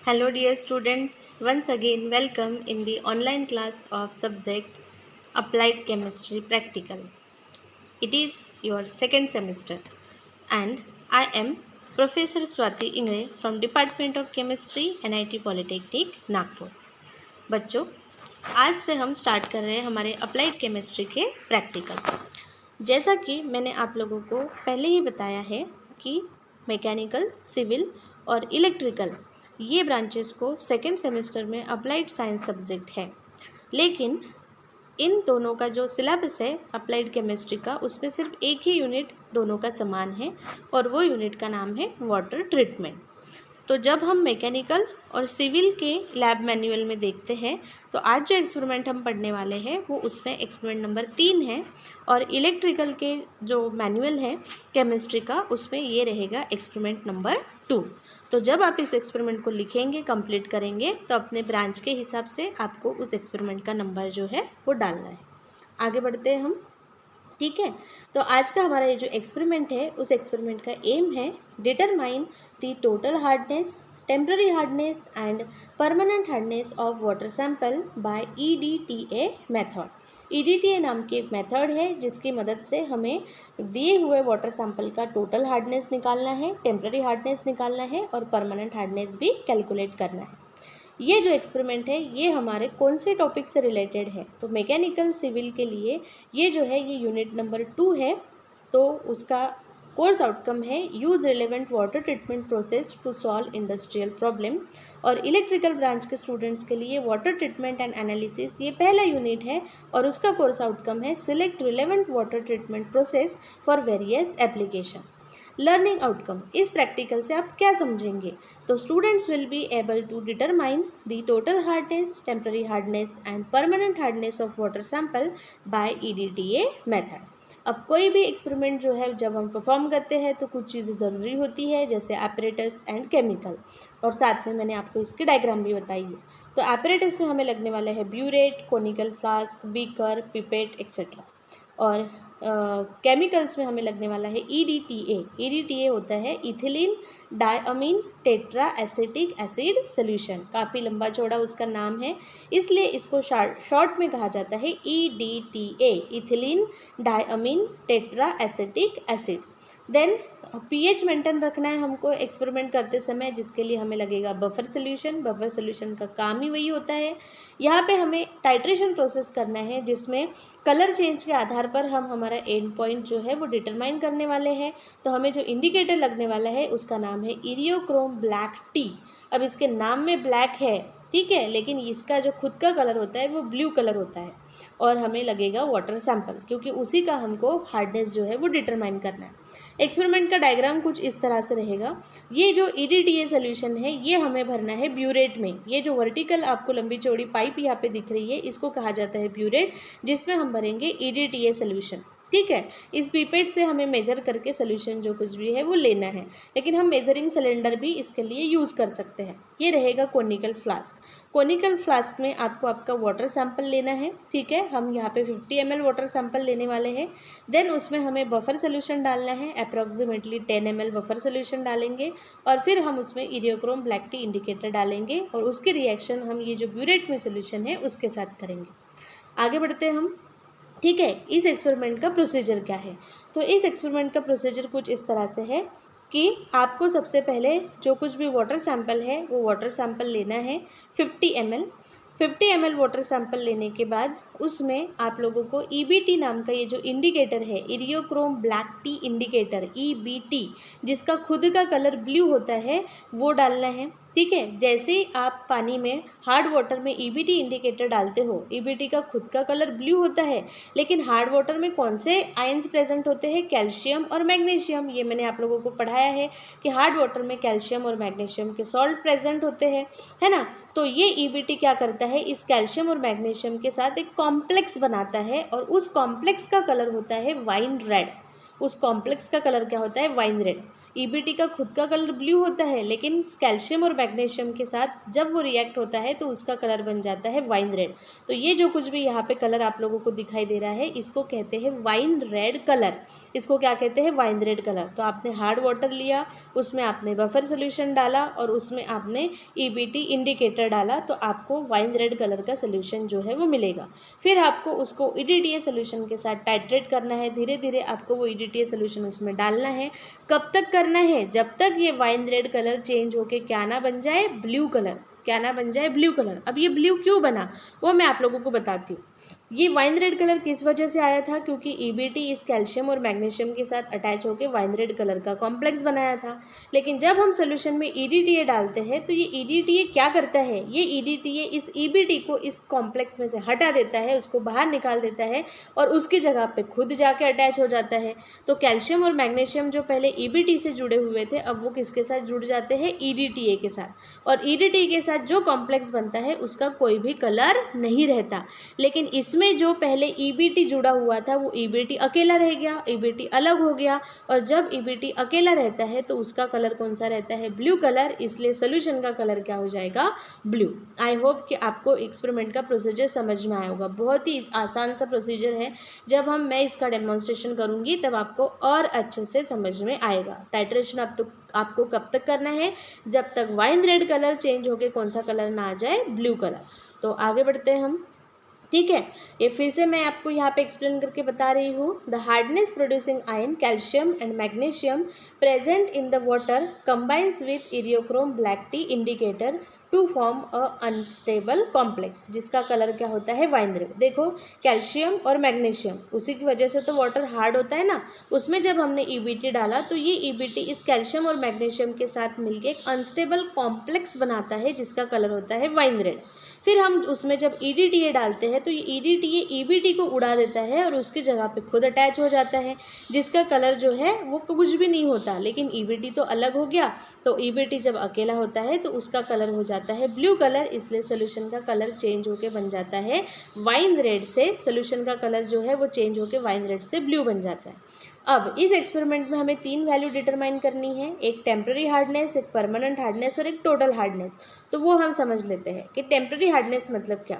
Hello dear students, once again welcome in the online class of subject Applied Chemistry Practical. It is your second semester and I am Professor Swati Ingre from Department of Chemistry NIT Polytechnic Nagpur. बच्चों, आज से हम start कर रहे हैं हमारे applied chemistry के practical. जैसा कि मैंने आप लोगों को पहले ही बताया है कि मैकेनिकल, सिविल और इलेक्ट्रिकल ये ब्रांचेस को सेकेंड सेमेस्टर में अप्लाइड साइंस सब्जेक्ट है, लेकिन इन दोनों का जो सिलेबस है अप्लाइड केमिस्ट्री का, उसमें सिर्फ एक ही यूनिट दोनों का समान है और वो यूनिट का नाम है वाटर ट्रीटमेंट। तो जब हम मैकेनिकल और सिविल के लैब मैनुअल में देखते हैं तो आज जो एक्सपेरिमेंट हम पढ़ने वाले हैं वो उसमें एक्सपेरिमेंट नंबर 3 है और इलेक्ट्रिकल के जो मैनुअल है केमिस्ट्री का उसमें ये रहेगा एक्सपेरिमेंट नंबर 2। तो जब आप इस एक्सपेरिमेंट को लिखेंगे, कंप्लीट करेंगे, तो अपने ब्रांच के हिसाब से आपको उस एक्सपेरिमेंट का नंबर जो है वो डालना है। आगे बढ़ते हैं हम, ठीक है। तो आज का हमारा ये जो एक्सपेरिमेंट है उस एक्सपेरिमेंट का एम है determine the total hardness, temporary hardness and permanent hardness of water sample by EDTA method. EDTA नाम की एक मेथड है जिसकी मदद से हमें दिए हुए वाटर सैंपल का टोटल हार्डनेस निकालना है, टेम्पररी हार्डनेस निकालना है और परमानेंट हार्डनेस भी कैलकुलेट करना है। ये जो एक्सपेरिमेंट है ये हमारे कौन से टॉपिक से रिलेटेड है? तो मैकेनिकल सिविल के लिए ये जो है ये यूनिट नंबर 2 है। तो उसका कोर्स आउटकम है use relevant water treatment process to solve industrial problem. और इलेक्ट्रिकल ब्रांच के स्टूडेंट्स के लिए वाटर ट्रीटमेंट एंड एनालिसिस ये पहला यूनिट है और उसका कोर्स आउटकम है select relevant water treatment process for various application. Learning outcome, इस प्रैक्टिकल से आप क्या समझेंगे? तो students will be able to determine the total hardness, temporary hardness and permanent hardness of water sample by EDTA method. अब कोई भी experiment जो है जब हम परफॉर्म करते हैं तो कुछ चीज़ें ज़रूरी होती है, जैसे एपरेटस एंड केमिकल, और साथ में मैंने आपको इसकी डायग्राम भी बताई है। तो एपरेटस में हमें लगने वाला है burette, conical flask, beaker, pipette etcetera. और केमिकल्स में हमें लगने वाला है EDTA। EDTA होता है ethylene diamine tetra acetic acid solution. काफ़ी लंबा चौड़ा उसका नाम है, इसलिए इसको शॉर्ट में कहा जाता है EDTA, ethylene diamine tetra acetic acid. Then pH maintain रखना है हमको एक्सपेरिमेंट करते समय, जिसके लिए हमें लगेगा बफर सोल्यूशन। बफर सोल्यूशन का काम ही वही होता है। यहाँ पे हमें टाइट्रेशन प्रोसेस करना है जिसमें कलर चेंज के आधार पर हम हमारा एंड पॉइंट जो है वो डिटरमाइन करने वाले हैं। तो हमें जो इंडिकेटर लगने वाला है उसका नाम है इरियोक्रोम ब्लैक टी। अब इसके नाम में ब्लैक है, ठीक है, लेकिन इसका जो खुद का कलर होता है वो ब्लू कलर होता है और हमें लगेगा वाटर सैंपल, क्योंकि उसी का हमको हार्डनेस जो है वो डिटरमाइन करना है। एक्सपेरिमेंट का डायग्राम कुछ इस तरह से रहेगा। ये जो EDTA सोल्यूशन है ये हमें भरना है ब्यूरेट में। ये जो वर्टिकल आपको लंबी चौड़ी पाइप यहाँ पे दिख रही है इसको कहा जाता है ब्यूरेट, जिसमें हम भरेंगे EDTA सोल्यूशन, ठीक है। इस पिपेट से हमें मेजर करके सोल्यूशन जो कुछ भी है वो लेना है, लेकिन हम मेजरिंग सिलेंडर भी इसके लिए यूज़ कर सकते हैं। ये रहेगा कोनिकल फ्लास्क। कोनिकल फ्लास्क में आपको आपका वाटर सैंपल लेना है, ठीक है। हम यहाँ पे 50 ml वाटर सैंपल लेने वाले हैं। देन उसमें हमें बफर सोल्यूशन डालना है, अप्रॉक्सीमेटली 10 ml बफर सोल्यूशन डालेंगे और फिर हम उसमें इरियोक्रोम ब्लैक टी इंडिकेटर डालेंगे और उसकी रिएक्शन हम ये जो ब्यूरेट में सोल्यूशन है उसके साथ करेंगे। आगे बढ़ते हैं हम, ठीक है। इस एक्सपेरिमेंट का प्रोसीजर क्या है? तो इस एक्सपेरिमेंट का प्रोसीजर कुछ इस तरह से है कि आपको सबसे पहले जो कुछ भी वाटर सैंपल है वो वाटर सैंपल लेना है 50 ml। 50 ml वाटर सैंपल लेने के बाद उसमें आप लोगों को EBT नाम का ये जो इंडिकेटर है, Eriochrome black T indicator EBT, जिसका खुद का कलर ब्लू होता है, वो डालना है, ठीक है। जैसे ही आप पानी में हार्ड वाटर में EBT इंडिकेटर डालते हो, EBT का खुद का कलर ब्लू होता है, लेकिन हार्ड वाटर में कौन से आयंस प्रेजेंट होते हैं? कैल्शियम और मैग्नीशियम। ये मैंने आप लोगों को पढ़ाया है कि हार्ड वाटर में कैल्शियम और मैग्नीशियम के सॉल्ट प्रेजेंट होते हैं, है ना। तो ये EBT क्या करता है, इस कैल्शियम और मैग्नीशियम के साथ एक कॉम्प्लेक्स बनाता है और उस कॉम्प्लेक्स का कलर होता है वाइन रेड। उस कॉम्प्लेक्स का कलर क्या होता है? Wine red. ईबीटी का खुद का कलर ब्लू होता है, लेकिन कैल्शियम और मैग्नीशियम के साथ जब वो रिएक्ट होता है तो उसका कलर बन जाता है वाइन रेड। तो ये जो कुछ भी यहाँ पे कलर आप लोगों को दिखाई दे रहा है इसको कहते हैं वाइन रेड कलर। इसको क्या कहते हैं? Wine red colour. तो आपने हार्ड वाटर लिया, उसमें आपने बफर सोल्यूशन डाला और उसमें आपने ईबीटी इंडिकेटर डाला, तो आपको वाइन रेड कलर का सोल्यूशन जो है वो मिलेगा। फिर आपको उसको ईडीटीए सोल्यूशन के साथ टाइट्रेट करना है, धीरे धीरे आपको वो ईडीटीए सोल्यूशन उसमें डालना है। कब तक करना है? जब तक ये वाइन रेड कलर चेंज होके क्या ना बन जाए? Blue colour. क्या ना बन जाए? Blue colour. अब ये ब्लू क्यों बना वो मैं आप लोगों को बताती हूँ। ये वाइन रेड कलर किस वजह से आया था? क्योंकि ईबीटी इस कैल्शियम और मैग्नीशियम के साथ अटैच होकर वाइन रेड कलर का कॉम्प्लेक्स बनाया था। लेकिन जब हम सोल्यूशन में ईडीटीए डालते हैं तो ये ईडीटीए क्या करता है? ये ईडीटीए इस ईबीटी को इस कॉम्प्लेक्स में से हटा देता है, उसको बाहर निकाल देता है और उसकी जगह पे खुद जाके अटैच हो जाता है। तो कैल्शियम और मैग्नीशियम जो पहले ईबीटी से जुड़े हुए थे, अब वो किसके साथ जुड़ जाते हैं? ईडीटीए के साथ। और ईडीटीए के साथ जो कॉम्प्लेक्स बनता है उसका कोई भी कलर नहीं रहता। लेकिन इसमें जो पहले ईबीटी जुड़ा हुआ था वो ईबीटी अकेला रह गया, ईबीटी अलग हो गया। और जब ईबीटी अकेला रहता है तो उसका कलर कौन सा रहता है? Blue colour. इसलिए सोल्यूशन का कलर क्या हो जाएगा? ब्लू। आई होप कि आपको एक्सपेरिमेंट का प्रोसीजर समझ में आया होगा। बहुत ही आसान सा प्रोसीजर है। जब मैं इसका डेमोन्स्ट्रेशन करूंगी तब आपको और अच्छे से समझ में आएगा। टाइट्रेशन आपको कब तक करना है? जब तक वाइन रेड कलर चेंज होके कौन सा कलर ना आ जाए? Blue colour. तो आगे बढ़ते हैं हम। ठीक है, ये फिर से मैं आपको यहाँ पे एक्सप्लेन करके बता रही हूँ। The hardness producing ion calcium and magnesium present in the water combines with eriochrome black T indicator to form a unstable complex, जिसका कलर क्या होता है? Wine red. देखो, कैल्शियम और मैग्नीशियम, उसी की वजह से तो वाटर हार्ड होता है ना। उसमें जब हमने ईबीटी डाला तो ये ईबीटी इस कैल्शियम और मैग्नीशियम के साथ मिलकर एक अनस्टेबल कॉम्प्लेक्स बनाता है जिसका कलर होता है वाइन रेड। फिर हम उसमें जब ईडीटीए डालते हैं तो ये ईडीटीए ईबीटी को उड़ा देता है और उसकी जगह पे खुद अटैच हो जाता है, जिसका कलर जो है वो कुछ भी नहीं होता। लेकिन ईबीटी तो अलग हो गया, तो ईबीटी जब अकेला होता है तो उसका कलर हो जाता है ब्लू कलर। इसलिए सोल्यूशन का कलर चेंज होके बन जाता है वाइन रेड से। सोल्यूशन का कलर जो है वो चेंज होके वाइन रेड से ब्लू बन जाता है। अब इस एक्सपेरिमेंट में हमें 3 वैल्यू डिटरमाइन करनी है, एक टेम्पररी हार्डनेस, एक परमानेंट हार्डनेस और एक टोटल हार्डनेस। तो वो हम समझ लेते हैं कि टेम्पररी हार्डनेस मतलब क्या।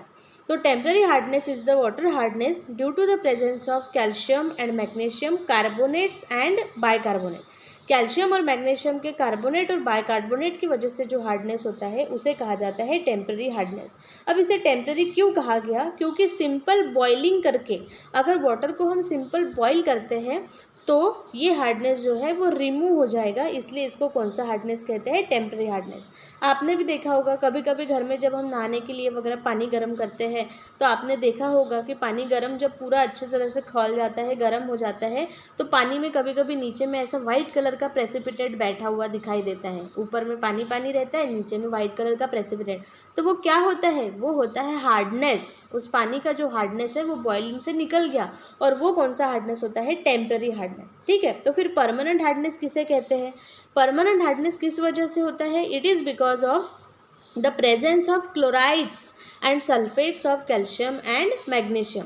तो temporary hardness is the water hardness due to the presence of calcium and magnesium carbonates and bicarbonate. Calcium और मैग्नीशियम के कार्बोनेट और बाइकार्बोनेट की वजह से जो हार्डनेस होता है उसे कहा जाता है टेम्पररी हार्डनेस। अब इसे टेम्पररी क्यों कहा गया? क्योंकि सिंपल बॉइलिंग करके, अगर वाटर को हम सिंपल बॉईल करते हैं तो ये हार्डनेस जो है वो रिमूव हो जाएगा। इसलिए इसको कौन सा हार्डनेस कहते हैं? Temporary hardness. आपने भी देखा होगा कभी कभी घर में जब हम नहाने के लिए वगैरह पानी गर्म करते हैं तो आपने देखा होगा कि पानी गर्म जब पूरा अच्छे तरह से खौल जाता है, गर्म हो जाता है, तो पानी में कभी कभी नीचे में ऐसा वाइट कलर का प्रेसिपिटेट बैठा हुआ दिखाई देता है। ऊपर में पानी पानी रहता है, नीचे में वाइट कलर का प्रेसिपिटेट। तो वो क्या होता है? वो होता है हार्डनेस। उस पानी का जो हार्डनेस है वो बॉइलिंग से निकल गया, और वो कौन सा हार्डनेस होता है? Temporary hardness. ठीक है, तो फिर परमानेंट हार्डनेस किसे कहते हैं? परमानेंट हार्डनेस किस वजह से होता है? It is because of the presence of chlorides and sulphates of calcium and magnesium.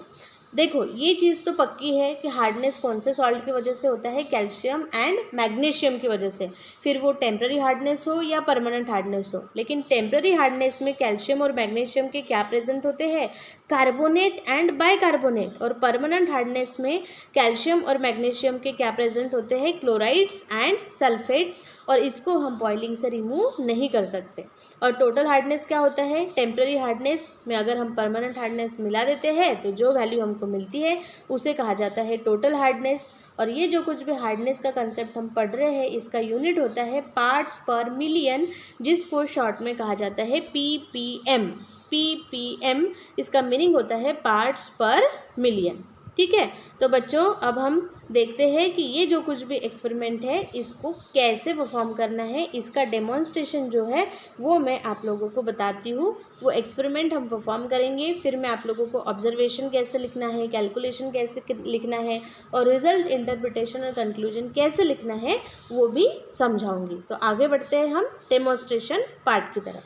देखो, ये चीज़ तो पक्की है कि हार्डनेस कौन से सॉल्ट की वजह से होता है? कैल्शियम एंड मैग्नीशियम की वजह से। फिर वो टेम्पररी हार्डनेस हो या परमानेंट हार्डनेस हो। लेकिन टेम्पररी हार्डनेस में कैल्शियम और मैग्नीशियम के क्या प्रेजेंट होते हैं? Carbonate and bicarbonate. और परमानेंट हार्डनेस में कैल्शियम और मैग्नीशियम के क्या प्रेजेंट होते हैं? Chlorides and sulphates. और इसको हम बॉइलिंग से रिमूव नहीं कर सकते। और टोटल हार्डनेस क्या होता है? टेम्पररी हार्डनेस में अगर हम परमानेंट हार्डनेस मिला देते हैं तो जो वैल्यू हमको मिलती है उसे कहा जाता है टोटल हार्डनेस। और ये जो कुछ भी हार्डनेस का कंसेप्ट हम पढ़ रहे हैं इसका यूनिट होता है पार्ट्स पर मिलियन, जिसको शॉर्ट में कहा जाता है पीपीएम। पीपीएम इसका मीनिंग होता है पार्ट्स पर मिलियन। ठीक है, तो बच्चों अब हम देखते हैं कि ये जो कुछ भी एक्सपेरिमेंट है इसको कैसे परफॉर्म करना है। इसका डेमोन्स्ट्रेशन जो है वो मैं आप लोगों को बताती हूँ। वो एक्सपेरिमेंट हम परफॉर्म करेंगे, फिर मैं आप लोगों को ऑब्जर्वेशन कैसे लिखना है, कैलकुलेशन कैसे लिखना है और रिजल्ट, इंटरप्रिटेशन और कंक्लूजन कैसे लिखना है वो भी समझाऊंगी। तो आगे बढ़ते हैं हम डेमोन्स्ट्रेशन पार्ट की तरफ।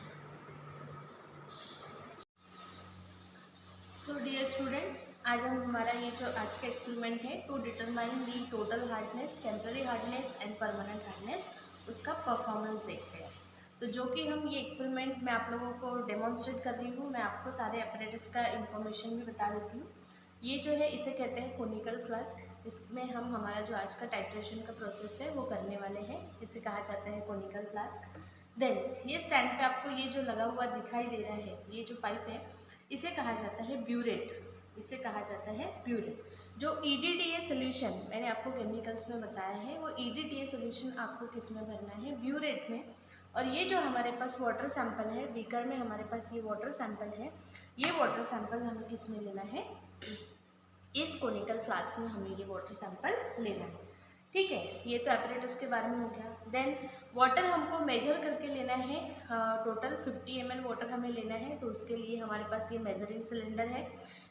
सो डियर स्टूडेंट्स, आज हम हमारा ये जो आज का एक्सपेरिमेंट है to determine the total hardness, temporary hardness and permanent hardness, उसका परफॉर्मेंस देखते हैं। तो जो कि हम ये एक्सपेरिमेंट मैं आप लोगों को डेमोन्स्ट्रेट कर रही हूँ, मैं आपको सारे अपरेटस का इंफॉर्मेशन भी बता देती हूँ। ये जो है इसे कहते हैं कोनिकल फ्लास्क। इसमें हम हमारा जो आज का टाइट्रेशन का प्रोसेस है वो करने वाले हैं। इसे कहा जाता है कोनिकल फ्लास्क। देन ये स्टैंड पे आपको ये जो लगा हुआ दिखाई दे रहा है, ये जो पाइप है, इसे कहा जाता है ब्यूरेट। इसे कहा जाता है ब्यूरेट। जो EDTA सोल्यूशन मैंने आपको केमिकल्स में बताया है, वो EDTA सोल्यूशन आपको किस में भरना है, ब्यूरेट में। और ये जो हमारे पास वाटर सैंपल है, बीकर में हमारे पास ये वाटर सैंपल है, ये वाटर सैंपल हमें किस में लेना है, इस कोनिकल फ्लास्क में हमें ये वाटर सैंपल लेना है। ठीक है, ये तो एपरेटस के बारे में हो गया। देन वाटर हमको मेजर करके लेना है, टोटल 50 ml वाटर हमें लेना है। तो उसके लिए हमारे पास ये मेजरिंग सिलेंडर है।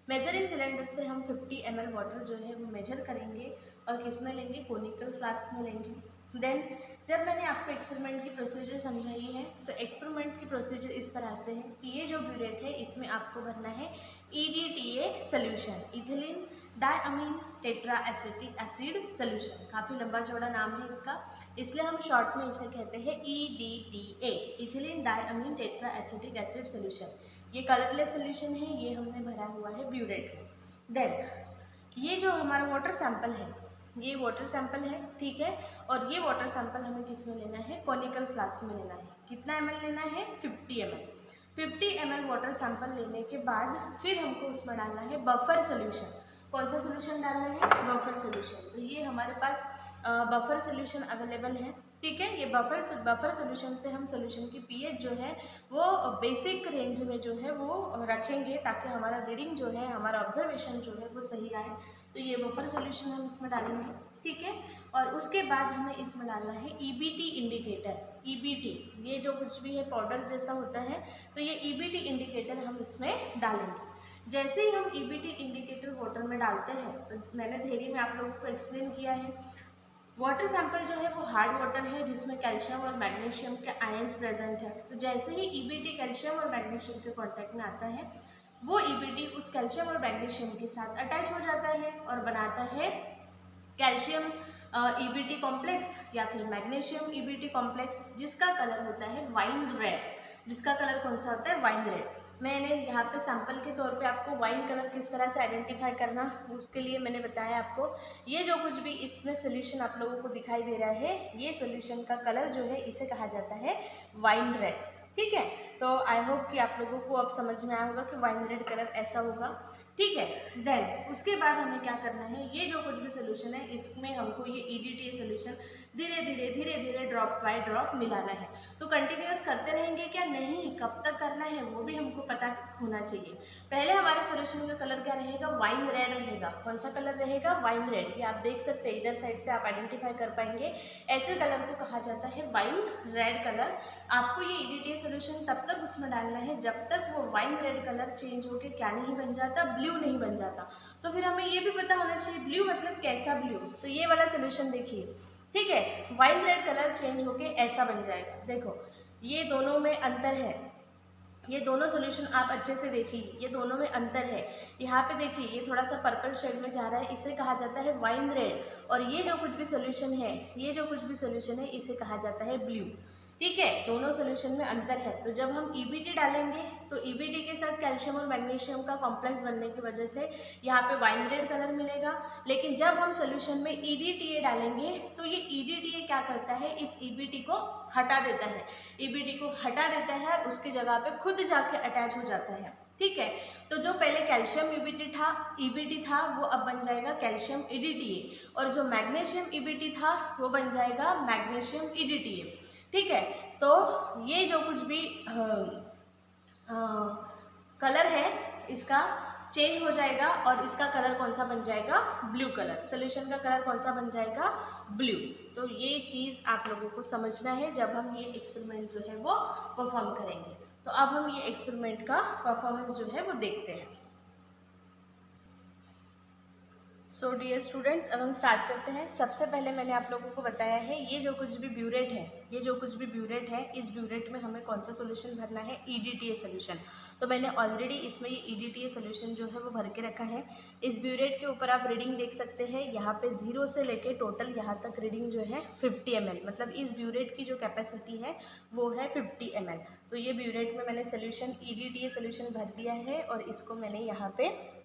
मेजरिंग सिलेंडर से हम 50 ml वाटर जो है वो मेजर करेंगे और किस में लेंगे, कोनिकल फ्लास्क में लेंगे। देन जब मैंने आपको एक्सपेरिमेंट की प्रोसीजर समझाई है, तो एक्सपेरिमेंट की प्रोसीजर इस तरह से है कि ये जो ब्यूरेट है इसमें आपको भरना है EDTA solution, ethylene diamine tetra acetic acid solution. काफ़ी लंबा चौड़ा नाम है इसका, इसलिए हम शॉर्ट में इसे कहते हैं EDTA, ethylene diamine tetra acetic acid solution. ये कलरलेस सोल्यूशन है, ये हमने भरा हुआ है ब्यूरेट में। देन ये जो हमारा वाटर सैंपल है, ये वाटर सैंपल है, ठीक है। और ये वाटर सैंपल हमें किस में लेना है, कोनिकल फ्लास्क में लेना है। कितना ml लेना है, 50 ml। 50 ml वाटर सैंपल लेने के बाद फिर हमको उसमें डालना है बफर सोल्यूशन। कौन सा सोल्यूशन डालना है, बफर सोल्यूशन। तो ये हमारे पास बफर सोल्यूशन अवेलेबल है, ठीक है। ये बफर सोल्यूशन से हम सोल्यूशन की pH जो है वो बेसिक रेंज में जो है वो रखेंगे, ताकि हमारा रीडिंग जो है, हमारा ऑब्जर्वेशन जो है वो सही आए। तो ये बफर सोल्यूशन हम इसमें डालेंगे, ठीक है। और उसके बाद हमें इसमें डालना है EBT इंडिकेटर। EBT ये जो कुछ भी है पाउडर जैसा होता है, तो ये EBT इंडिकेटर हम इसमें डालेंगे। जैसे ही हम EBT इंडिकेटर वाटर में डालते हैं, तो मैंने थ्योरी में आप लोगों को एक्सप्लेन किया है, वाटर सैंपल जो है वो हार्ड वाटर है जिसमें कैल्शियम और मैग्नीशियम के आयंस प्रेजेंट है। तो जैसे ही EBT कैल्शियम और मैग्नीशियम के कांटेक्ट में आता है, वो EBT उस कैल्शियम और मैग्नीशियम के साथ अटैच हो जाता है और बनाता है कैल्शियम EBT कॉम्प्लेक्स या फिर मैग्नीशियम EBT कॉम्प्लेक्स, जिसका कलर होता है वाइन रेड। जिसका कलर कौन सा होता है, वाइन रेड। मैंने यहाँ पे सैंपल के तौर पे आपको वाइन कलर किस तरह से आइडेंटिफाई करना, उसके लिए मैंने बताया आपको। ये जो कुछ भी इसमें सोल्यूशन आप लोगों को दिखाई दे रहा है, ये सोल्यूशन का कलर जो है इसे कहा जाता है वाइन रेड, ठीक है। तो आई होप कि आप लोगों को अब समझ में आया होगा कि वाइन रेड कलर ऐसा होगा, ठीक है। देन उसके बाद हमें क्या करना है, ये जो कुछ भी सोल्यूशन है इसमें हमको ये EDTA सोल्यूशन धीरे धीरे ड्रॉप बाय ड्रॉप मिलाना है। तो कंटिन्यूअस करते रहेंगे क्या, नहीं, कब तक करना है वो भी हमको पता होना चाहिए। पहले हमारे सोल्यूशन का कलर क्या रहेगा, वाइन रेड रहेगा। कौन सा कलर रहेगा, वाइन रेड। ये आप देख सकते हैं, इधर साइड से आप आइडेंटिफाई कर पाएंगे। ऐसे कलर को कहा जाता है वाइन रेड कलर। आपको ये EDTA सोल्यूशन तब तक उसमें डालना है जब तक वो वाइन रेड कलर चेंज होके क्या नहीं बन जाता, ब्लू नहीं बन जाता। तो फिर हमें ये भी पता होना चाहिए ब्लू मतलब कैसा ब्लू। तो ये वाला सोल्यूशन देखिए, ठीक है, वाइन रेड कलर चेंज होके ऐसा बन जाएगा। देखो ये दोनों में अंतर है, ये दोनों सोल्यूशन आप अच्छे से देखिए, ये दोनों में अंतर है। यहाँ पे देखिए ये थोड़ा सा पर्पल शेड में जा रहा है, इसे कहा जाता है वाइन रेड। और ये जो कुछ भी सोल्यूशन है, ये जो कुछ भी सोल्यूशन है इसे कहा जाता है ब्लू, ठीक है। दोनों सोल्यूशन में अंतर है। तो जब हम EBT डालेंगे तो EBT के साथ कैल्शियम और मैग्नीशियम का कॉम्प्लेक्स बनने की वजह से यहाँ पे वाइन रेड कलर मिलेगा। लेकिन जब हम सोल्यूशन में EDTA डालेंगे तो ये EDTA क्या करता है, इस EBT को हटा देता है। EBT को हटा देता है और उसकी जगह पे खुद जाके अटैच हो जाता है, ठीक है। तो जो पहले कैल्शियम EBT था वो अब बन जाएगा कैल्शियम EDTA, और जो मैग्नीशियम EBT था वो बन जाएगा मैग्नीशियम EDTA, ठीक है। तो ये जो कुछ भी कलर है इसका चेंज हो जाएगा और इसका कलर कौन सा बन जाएगा, ब्लू कलर। सोल्यूशन का कलर कौन सा बन जाएगा, ब्लू। तो ये चीज़ आप लोगों को समझना है जब हम ये एक्सपेरिमेंट जो है वो परफॉर्म करेंगे। तो अब हम ये एक्सपेरिमेंट का परफॉर्मेंस जो है वो देखते हैं। सो डियर स्टूडेंट्स, अब हम स्टार्ट करते हैं। सबसे पहले मैंने आप लोगों को बताया है ये जो कुछ भी ब्यूरेट है, इस ब्यूरेट में हमें कौन सा सोल्यूशन भरना है, EDTA सोल्यूशन। तो मैंने ऑलरेडी इसमें ये EDTA सोल्यूशन जो है वो भर के रखा है। इस ब्यूरेट के ऊपर आप रीडिंग देख सकते हैं, यहाँ पे 0 से लेके टोटल यहाँ तक रीडिंग जो है 50 ml, मतलब इस ब्यूरेट की जो कैपेसिटी है वो है 50 ml। तो ये ब्यूरेट में मैंने सोल्यूशन EDTA सोल्यूशन भर दिया है और इसको मैंने यहाँ पे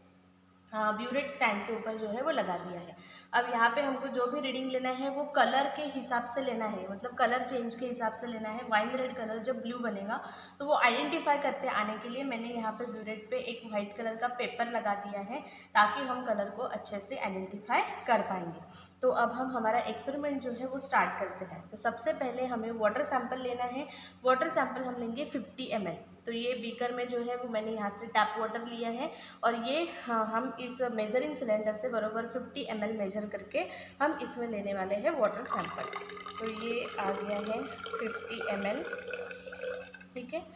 ब्यूरेट स्टैंड के ऊपर जो है वो लगा दिया है। अब यहाँ पे हमको जो भी रीडिंग लेना है वो कलर के हिसाब से लेना है, मतलब कलर चेंज के हिसाब से लेना है। वाइन रेड कलर जब ब्लू बनेगा तो वो आइडेंटिफाई करते आने के लिए मैंने यहाँ पे ब्यूरेट पे एक वाइट कलर का पेपर लगा दिया है, ताकि हम कलर को अच्छे से आइडेंटिफाई कर पाएंगे। तो अब हम हमारा एक्सपेरिमेंट जो है वो स्टार्ट करते हैं। तो सबसे पहले हमें वाटर सैंपल लेना है। वाटर सैंपल हम लेंगे 50 ml। तो ये बीकर में जो है वो मैंने यहाँ से टैप वाटर लिया है और ये हम इस मेजरिंग सिलेंडर से बराबर 50 ml मेजर करके हम इसमें लेने वाले हैं वाटर सैंपल। तो ये आ गया है 50 ml, ठीक है,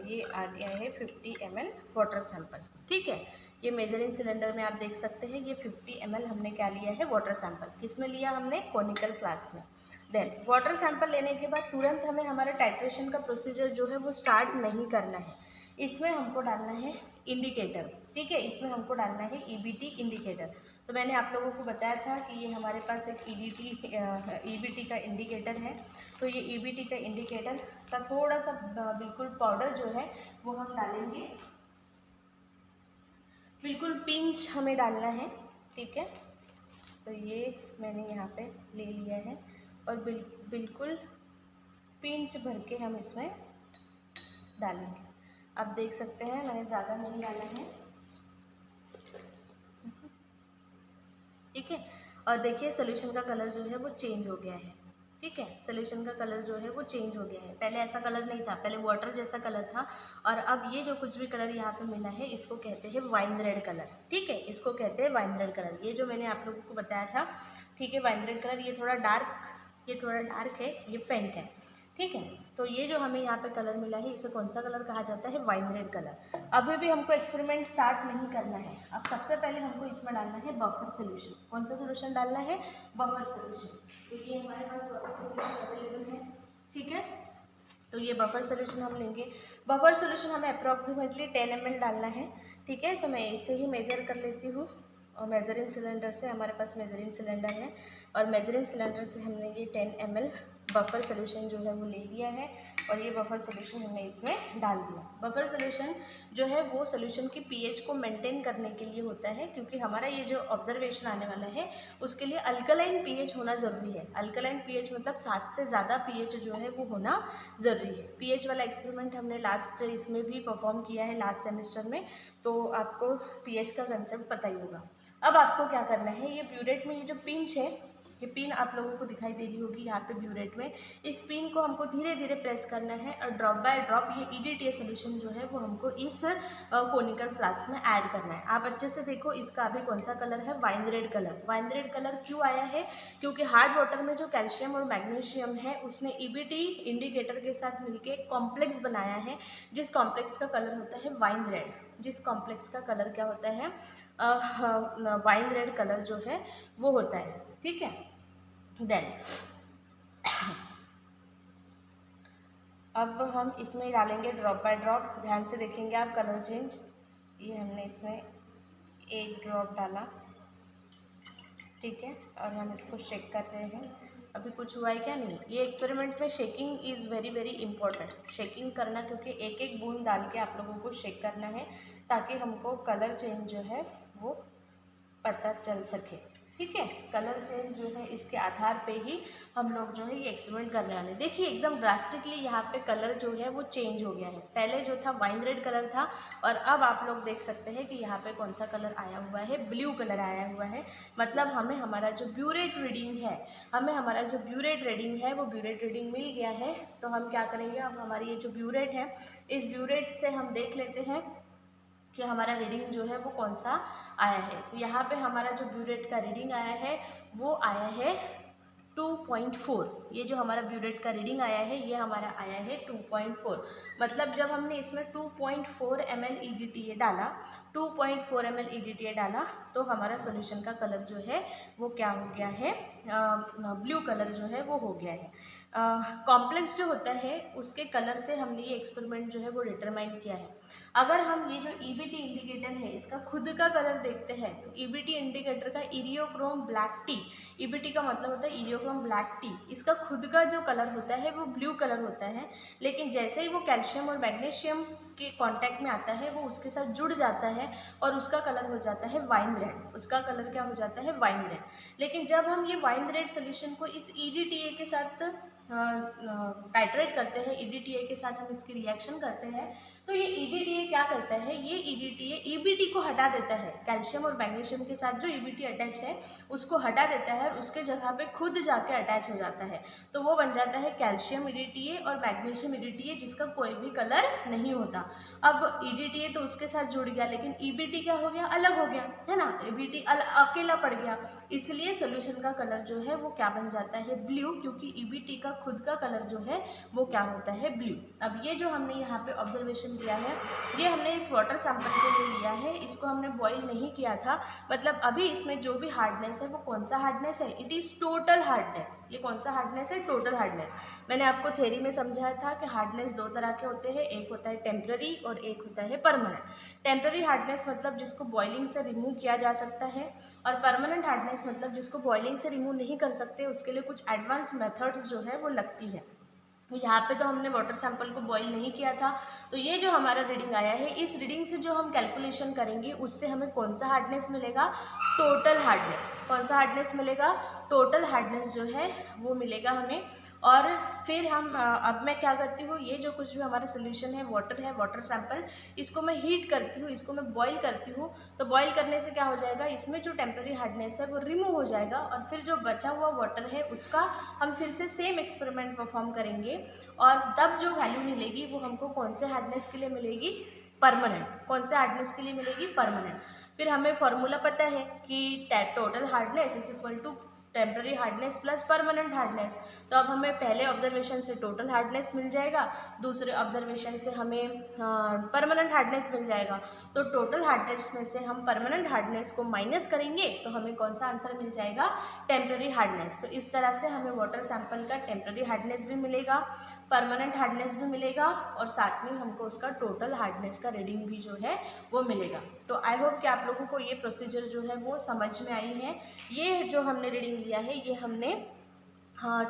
ये आ गया है 50 ml वाटर सैंपल, ठीक है। ये मेजरिंग सिलेंडर में आप देख सकते हैं ये 50 ml हमने क्या लिया है वाटर सैंपल। किस में लिया हमने, कोनिकल फ्लास्क में। देन वाटर सैंपल लेने के बाद तुरंत हमें हमारा टाइट्रेशन का प्रोसीजर जो है वो स्टार्ट नहीं करना है। इसमें हमको डालना है इंडिकेटर, ठीक है, इसमें हमको डालना है EBT इंडिकेटर। तो मैंने आप लोगों को बताया था कि ये हमारे पास एक EBT का इंडिकेटर है। तो ये EBT का इंडिकेटर का थोड़ा सा बिल्कुल पाउडर जो है वो हम डालेंगे, बिल्कुल पिंच हमें डालना है, ठीक है। तो ये मैंने यहाँ पे ले लिया है और बिल्कुल पिंच भर के हम इसमें डालेंगे। आप देख सकते हैं मैंने ज़्यादा नहीं डाला है, ठीक है। और देखिए सोल्यूशन का कलर जो है वो चेंज हो गया है, ठीक है। सोल्यूशन का कलर जो है वो चेंज हो गया है। पहले ऐसा कलर नहीं था, पहले वाटर जैसा कलर था और अब ये जो कुछ भी कलर यहाँ पे मिला है इसको कहते हैं वाइन रेड कलर, ठीक है, इसको कहते हैं वाइन रेड कलर। ये जो मैंने आप लोगों को बताया था, ठीक है, वाइन रेड कलर, ये थोड़ा डार्क है, ये फेंट है, ठीक है। तो ये जो हमें यहाँ पे कलर मिला है इसे कौन सा कलर कहा जाता है, वाइन रेड कलर। अभी भी हमको एक्सपेरिमेंट स्टार्ट नहीं करना है। अब सबसे पहले हमको इसमें डालना है बफर सोल्यूशन। कौन सा सोल्यूशन डालना है, बफर सोल्यूशन। तो ये हमारे पास बफर सोल्यूशन अवेलेबल है, ठीक है। तो ये बफर सोल्यूशन हम लेंगे। बफर सोल्यूशन हमें अप्रॉक्सीमेटली 10 ml डालना है, ठीक है। तो मैं इसे ही मेजर कर लेती हूँ और मेजरिंग सिलेंडर से, हमारे पास मेजरिंग सिलेंडर है और मेजरिंग सिलेंडर से हमने ये 10 ml बफर सोल्यूशन जो है वो ले लिया है और ये बफर सोल्यूशन हमने इसमें डाल दिया। बफर सोल्यूशन जो है वो सोल्यूशन की pH को मेंटेन करने के लिए होता है, क्योंकि हमारा ये जो ऑब्जर्वेशन आने वाला है उसके लिए अल्कलाइन pH होना ज़रूरी है। अल्कलाइन pH मतलब 7 से ज़्यादा pH जो है वो होना ज़रूरी है। pH वाला एक्सपेरिमेंट हमने लास्ट इसमें भी परफॉर्म किया है, लास्ट सेमेस्टर में, तो आपको pH का कंसेप्ट पता ही होगा। अब आपको क्या करना है, ये ब्यूरेट में ये जो पिंच है, ये पिन आप लोगों को दिखाई दे रही होगी यहाँ पे ब्यूरेट में, इस पिन को हमको धीरे धीरे प्रेस करना है और ड्रॉप बाय ड्रॉप ये EDTA सोल्यूशन जो है वो हमको इस कोनिकल फ्लास्क में ऐड करना है। आप अच्छे से देखो इसका अभी कौन सा कलर है, wine red colour. Wine red colour क्यों आया है, क्योंकि हार्ड वाटर में जो कैल्शियम और मैग्नीशियम है उसने EBT इंडिकेटर के साथ मिलके कॉम्प्लेक्स बनाया है, जिस कॉम्प्लेक्स का कलर होता है वाइन रेड। जिस कॉम्प्लेक्स का कलर क्या होता है, वाइन रेड कलर जो है वो होता है, ठीक है। देन अब हम इसमें डालेंगे ड्रॉप बाय ड्रॉप। ध्यान से देखेंगे आप कलर चेंज। ये हमने इसमें एक ड्रॉप डाला, ठीक है, और हम इसको शेक कर रहे हैं। अभी कुछ हुआ है क्या, नहीं। ये एक्सपेरिमेंट में shaking is very very important, shaking करना, क्योंकि एक एक बूंद डाल के आप लोगों को शेक करना है ताकि हमको कलर चेंज जो है वो पता चल सके, ठीक है। कलर चेंज जो है इसके आधार पे ही हम लोग जो है ये एक्सपेरिमेंट करने वाले हैं। देखिए एकदम ड्रास्टिकली यहाँ पे कलर जो है वो चेंज हो गया है। पहले जो था वाइन रेड कलर था और अब आप लोग देख सकते हैं कि यहाँ पे कौन सा कलर आया हुआ है, ब्लू कलर आया हुआ है। मतलब हमें हमारा जो ब्यूरेट रीडिंग है, वो ब्यूरेट रीडिंग मिल गया है। तो हम क्या करेंगे, अब हमारी ये जो ब्यूरेट है, इस ब्यूरेट से हम देख लेते हैं कि हमारा रीडिंग जो है वो कौन सा आया है। तो यहाँ पे हमारा जो ब्यूरेट का रीडिंग आया है वो आया है 2.4। ये जो हमारा ब्यूरेट का रीडिंग आया है ये हमारा आया है 2.4। मतलब जब हमने इसमें 2.4 ml EDTA डाला, 2.4 ml EDTA डाला तो हमारा सॉल्यूशन का कलर जो है वो क्या हो गया है, ब्लू कलर जो है वो हो गया है। कॉम्प्लेक्स जो होता है उसके कलर से हमने ये एक्सपेरिमेंट जो है वो डिटरमाइन किया है। अगर हम ये जो EBT इंडिकेटर है इसका खुद का कलर देखते हैं तो EBT इंडिकेटर का इरियोक्रोम ब्लैक टी, EBT का मतलब होता है इरियोक्रोम ब्लैक टी, इसका खुद का जो कलर होता है वो ब्लू कलर होता है। लेकिन जैसे ही वो कैल्शियम और मैग्नीशियम के कांटेक्ट में आता है वो उसके साथ जुड़ जाता है और उसका कलर हो जाता है वाइन रेड, उसका कलर क्या हो जाता है, वाइन रेड। लेकिन जब हम ये वाइन रेड सोल्यूशन को इस EDTA के साथ टाइट्रेट करते हैं, EDTA के साथ हम इसकी रिएक्शन करते हैं तो ये EDTA क्या करता है, ये EDTA EBT को हटा देता है, कैल्शियम और मैग्नीशियम के साथ जो EBT अटैच है उसको हटा देता है और उसके जगह पे खुद जाके अटैच हो जाता है। तो वो बन जाता है कैल्शियम EDTA और मैग्नीशियम EDTA जिसका कोई भी कलर नहीं होता। अब EDTA तो उसके साथ जुड़ गया लेकिन EBT क्या हो गया, अलग हो गया है ना, EBT अकेला पड़ गया, इसलिए सोल्यूशन का कलर जो है वो क्या बन जाता है, ब्लू, क्योंकि EBT का खुद का कलर जो है वो क्या होता है, ब्लू। अब ये जो हमने यहाँ पे ऑब्जर्वेशन लिया है ये हमने इस वाटर सैंपल के लिए लिया है, इसको हमने बॉईल नहीं किया था। मतलब अभी इसमें जो भी हार्डनेस है वो कौन सा हार्डनेस है, इट इज़ टोटल हार्डनेस। ये कौन सा हार्डनेस है, टोटल हार्डनेस। मैंने आपको थ्योरी में समझाया था कि हार्डनेस दो तरह के होते हैं, एक होता है टेम्पररी और एक होता है परमानेंट। टेम्पररी हार्डनेस मतलब जिसको बॉइलिंग से रिमूव किया जा सकता है, और परमानेंट हार्डनेस मतलब जिसको बॉइलिंग से रिमूव नहीं कर सकते, उसके लिए कुछ एडवांस मेथड्स जो है वो लगती है। तो यहाँ पे तो हमने वाटर सैंपल को बॉईल नहीं किया था, तो ये जो हमारा रीडिंग आया है इस रीडिंग से जो हम कैलकुलेशन करेंगे उससे हमें कौन सा हार्डनेस मिलेगा, टोटल हार्डनेस। कौन सा हार्डनेस मिलेगा, टोटल हार्डनेस जो है वो मिलेगा हमें। और फिर हम अब मैं क्या करती हूँ, ये जो कुछ भी हमारा सोल्यूशन है, वाटर सैंपल, इसको मैं हीट करती हूँ, इसको मैं बॉईल करती हूँ। तो बॉईल करने से क्या हो जाएगा, इसमें जो टेम्पररी हार्डनेस है वो रिमूव हो जाएगा और फिर जो बचा हुआ वाटर है उसका हम फिर से सेम एक्सपेरिमेंट परफॉर्म करेंगे और तब जो वैल्यू मिलेगी वो हमको कौन से हार्डनेस के लिए मिलेगी, परमानेंट। कौन से हार्डनेस के लिए मिलेगी, परमानेंट। फिर हमें फॉर्मूला पता है कि total hardness is equal to temporary hardness plus permanent hardness. तो अब हमें पहले ऑब्जर्वेशन से टोटल हार्डनेस मिल जाएगा, दूसरे ऑब्जर्वेशन से हमें परमानेंट हार्डनेस मिल जाएगा। तो टोटल हार्डनेस में से हम परमानेंट हार्डनेस को माइनस करेंगे तो हमें कौन सा आंसर मिल जाएगा, टेम्पररी हार्डनेस। तो इस तरह से हमें वाटर सैंपल का टेम्पररी हार्डनेस भी मिलेगा, परमानेंट हार्डनेस भी मिलेगा और साथ में हमको उसका टोटल हार्डनेस का रीडिंग भी जो है वो मिलेगा। तो आई होप कि आप लोगों को ये प्रोसीजर जो है वो समझ में आई है। ये जो हमने रीडिंग लिया है ये हमने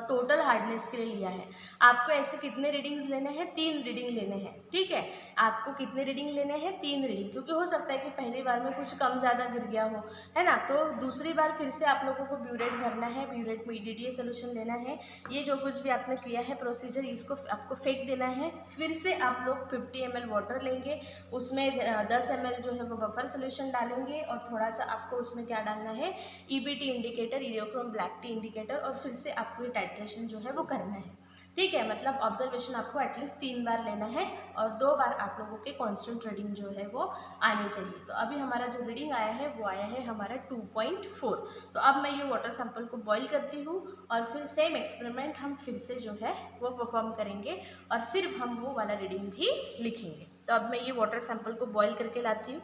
टोटल हार्डनेस के लिए लिया है। आपको ऐसे कितने रीडिंग्स लेने हैं, 3 रीडिंग लेने हैं, ठीक है। आपको कितने रीडिंग लेने हैं, 3 रीडिंग, क्योंकि हो सकता है कि पहली बार में कुछ कम ज़्यादा गिर गया हो, है ना। तो दूसरी बार फिर से आप लोगों को ब्यूरेट भरना है, ब्यूरेट में EDTA सोल्यूशन लेना है। ये जो कुछ भी आपने किया है प्रोसीजर, इसको आपको फेंक देना है। फिर से आप लोग 50 ml वाटर लेंगे, उसमें 10 ml जो है वो बफर सोल्यूशन डालेंगे और थोड़ा सा आपको उसमें क्या डालना है, EBT indicator, Eriochrome black T indicator, और फिर से आपको टाइट्रेशन जो है वो करना है, ठीक है। मतलब ऑब्जर्वेशन आपको एटलीस्ट 3 बार लेना है और 2 बार आप लोगों के कांस्टेंट रीडिंग जो है वो आने चाहिए। तो अभी हमारा जो रीडिंग आया है वो आया है हमारा 2.4। तो अब मैं ये वाटर सैंपल को बॉईल करती हूँ और फिर सेम एक्सपेरिमेंट हम फिर से जो है वो परफॉर्म करेंगे और फिर हम वो वाला रीडिंग भी लिखेंगे। तो अब मैं ये वाटर सैंपल को बॉईल करके लाती हूँ।